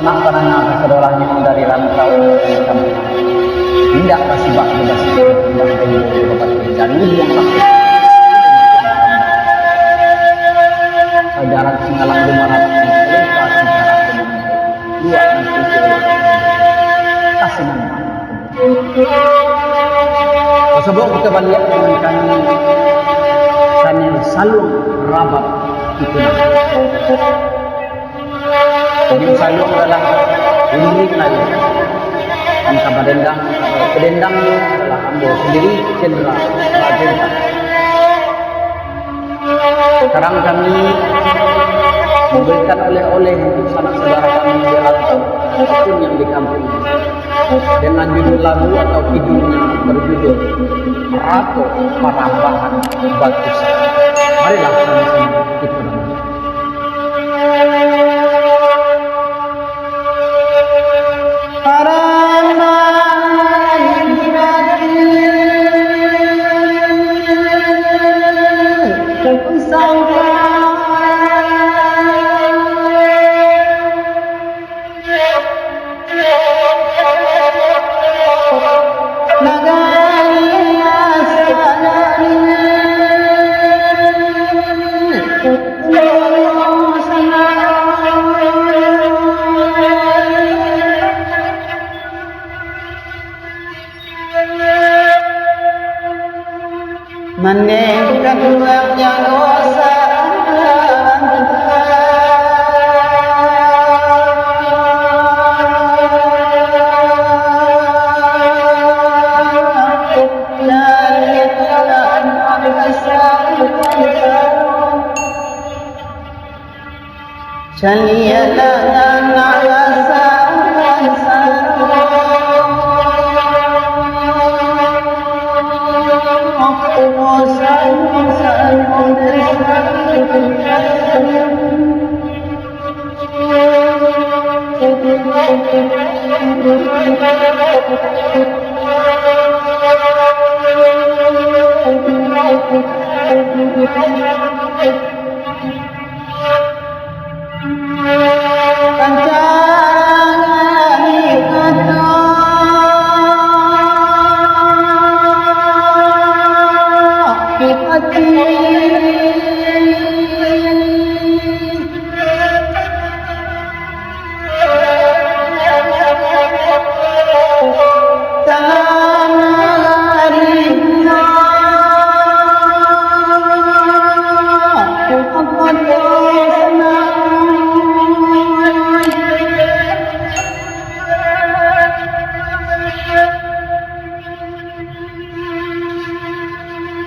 sama panahnya kesedolah yang dari rantau kami tidak kasih bak bebas tidak dari bapak jalur yang pakai jarak singalang 500 meter kasih jarak dua nanti kasih nama tersebut kita balik dengan kami salung rabat itu jadi salung adalah unik lagi angka badendang kedendang adalah ambo sendiri cendera magenta. Sekarang kami memberikan oleh-oleh untuk sanak saudara kami di rantau apapun yang di kampung dengan judul lagu atau videonya berjudul Rato Parambahan Batu Sari. Marilah sama-sama kita dengar. Meningkat yang dosa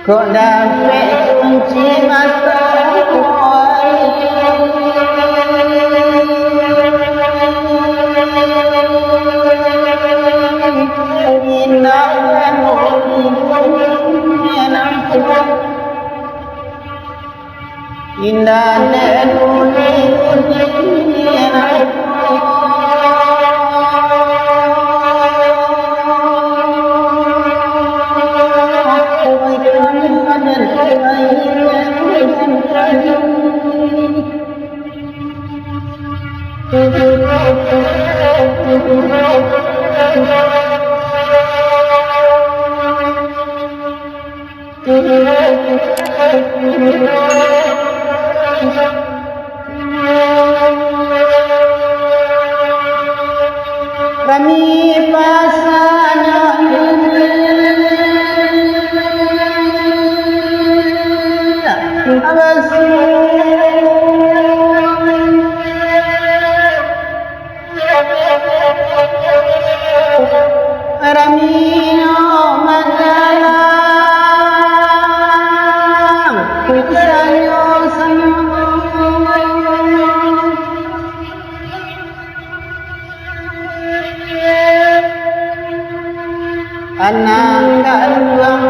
kok dapat kunci mata indah dan kami pasanya Ramino Magalang Kusanyo Anang kaluang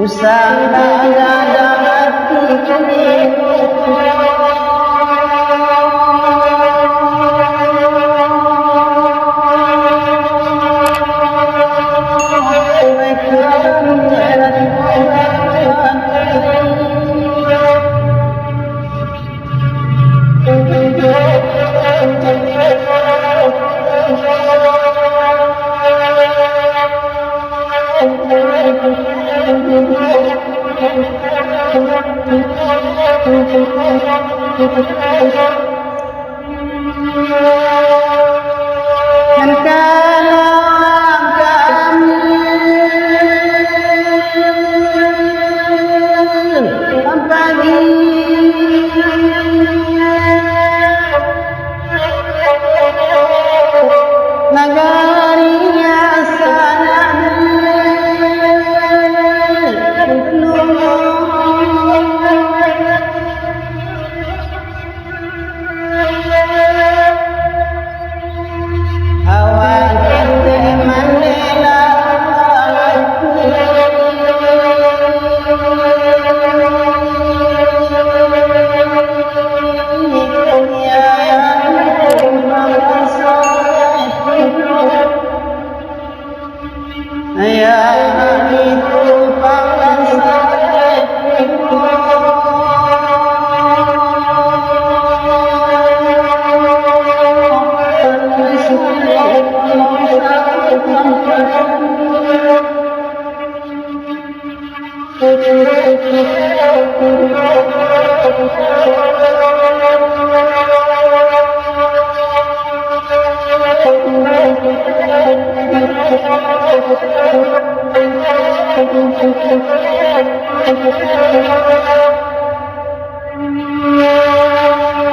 usaha ada hati Dan kalau kami pagi nagarinya sana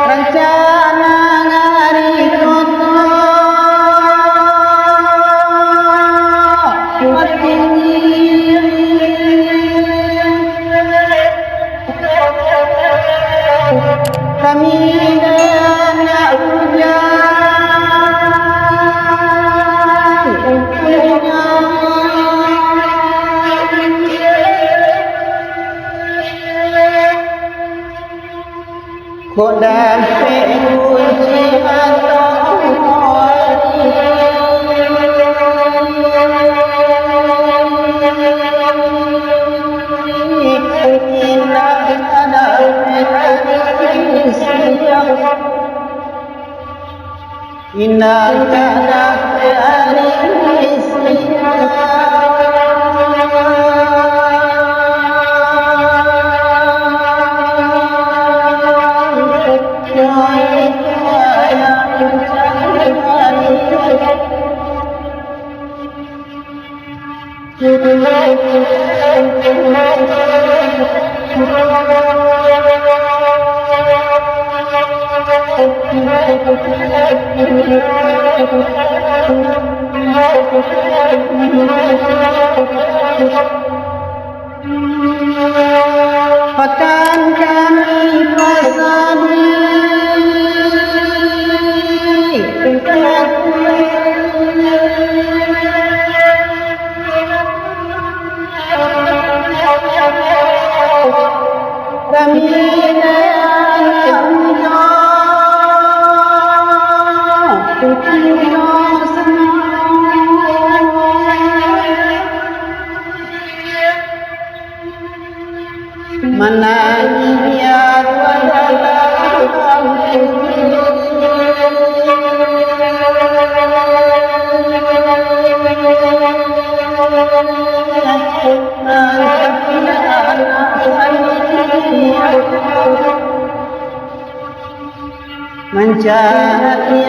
rencana ngari koto mati kami dana Kodam penguji atau Inna kana Pekan kami pasadi kami menangi biar mencari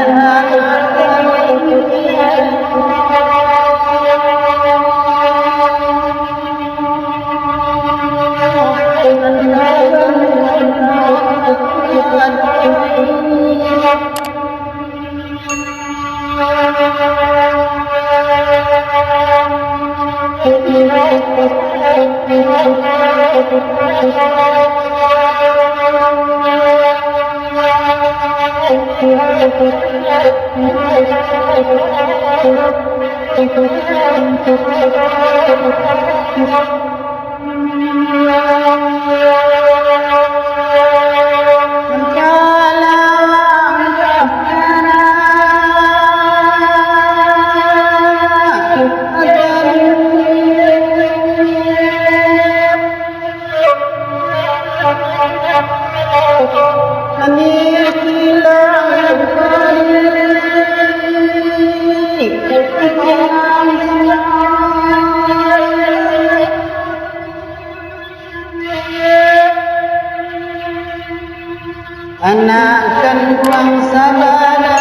anak kan bangsa bana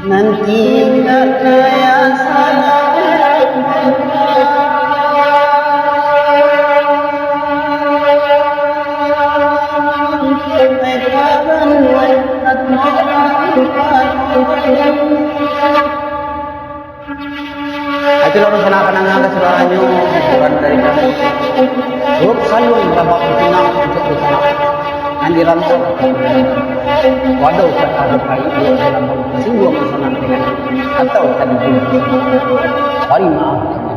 nanti tak kaya salah Itulah rencana penanganan saudaranya bukan dari kami. Grup salung dapat dipinang untuk bersama. Nanti rancang. Waduh, kata kai dalam singgung pesanan dengan atau tadi. Hari maaf.